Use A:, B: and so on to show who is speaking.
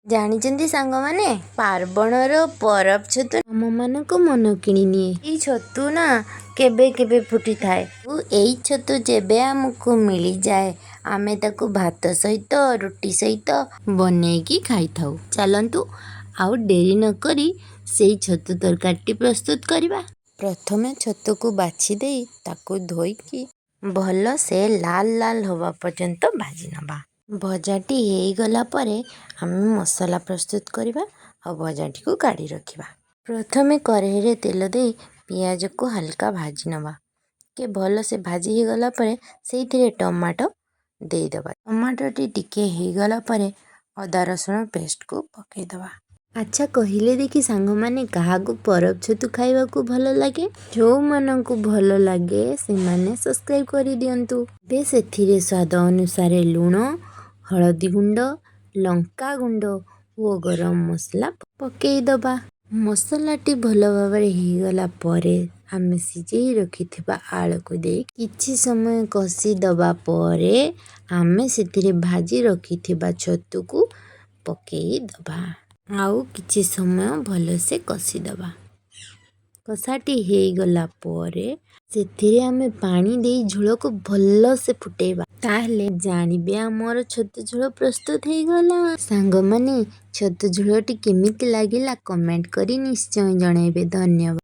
A: ଜାଣିଛନ୍ତି ସାଙ୍ଗମାନେ, ପାର୍ବଣର ପରବ ଛତୁ ଆମମାନଙ୍କୁ ମନ କିଣି ନିଏ। ଏଇ ଛତୁ ନା କେବେ କେବେ ଫୁଟିଥାଏ। ଏଇ ଛତୁ ଯେବେ ଆମକୁ ମିଳିଯାଏ ଆମେ ତାକୁ ଭାତ ସହିତ ରୁଟି ସହିତ ବନେଇକି ଖାଇଥାଉ। ଚାଲନ୍ତୁ ଆଉ ଡେରି ନ କରି ସେଇ ଛତୁ ତରକାରୀଟି ପ୍ରସ୍ତୁତ କରିବା। ପ୍ରଥମେ ଛତୁକୁ ବାଛି ଦେଇ ତାକୁ ଧୋଇକି ଭଲ ସେ ଲାଲ ଲାଲ ହେବା ପର୍ଯ୍ୟନ୍ତ ଭାଜି ନେବା। ଭଜାଟି ହେଇଗଲା ପରେ ଆମେ ମସଲା ପ୍ରସ୍ତୁତ କରିବା ଆଉ ଭଜାଟିକୁ କାଢ଼ି ରଖିବା। ପ୍ରଥମେ କଢ଼େଇରେ ତେଲ ଦେଇ ପିଆଜକୁ ହାଲକା ଭାଜି ନେବା। ଭଲ ସେ ଭାଜି ହେଇଗଲା ପରେ ସେଇଥିରେ ଟମାଟୋ ଦେଇଦେବା। ଟମାଟୋଟି ଟିକେ ହେଇଗଲା ପରେ ଅଦା ରସୁଣ ପେଷ୍ଟକୁ ପକାଇଦେବା। ଆଚ୍ଛା କହିଲେ ଦେଖି ସାଙ୍ଗମାନେ, କାହାକୁ ପରବ ଛତୁ ଖାଇବାକୁ ଭଲ ଲାଗେ? ଯେଉଁମାନଙ୍କୁ ଭଲ ଲାଗେ ସେମାନେ ସବସ୍କ୍ରାଇବ୍ କରିଦିଅନ୍ତୁ। ଏବେ ସେଥିରେ ସ୍ୱାଦ ଅନୁସାରେ ଲୁଣ, ହଳଦୀ ଗୁଣ୍ଡ, ଲଙ୍କା ଗୁଣ୍ଡ ଓ ଗରମ ମସଲା ପକାଇଦେବା। ମସଲାଟି ଭଲ ଭାବରେ ହେଇଗଲା ପରେ ଆମେ ସିଝେଇ ରଖିଥିବା ଆଳୁକୁ ଦେଇ କିଛି ସମୟ କଷିଦେବା ପରେ ଆମେ ସେଥିରେ ଭାଜି ରଖିଥିବା ଛତୁକୁ ପକାଇଦେବା। ଆଉ କିଛି ସମୟ ଭଲସେ କଷିଦେବା। କଷାଟି ହେଇଗଲା ପରେ ସେଥିରେ ଆମେ ପାଣି ଦେଇ ଝୋଳକୁ ଭଲସେ ଫୁଟେଇବା। ତାହେଲେ ଜାଣିବେ ଆମର ଛତୁ ଝୋଳ ପ୍ରସ୍ତୁତ ହେଇଗଲା। ସାଙ୍ଗମାନେ, ଛତୁ ଝୋଳଟି କେମିତି ଲାଗିଲା କମେଣ୍ଟ କରି ନିଶ୍ଚୟ ଜଣାଇବେ। ଧନ୍ୟବାଦ।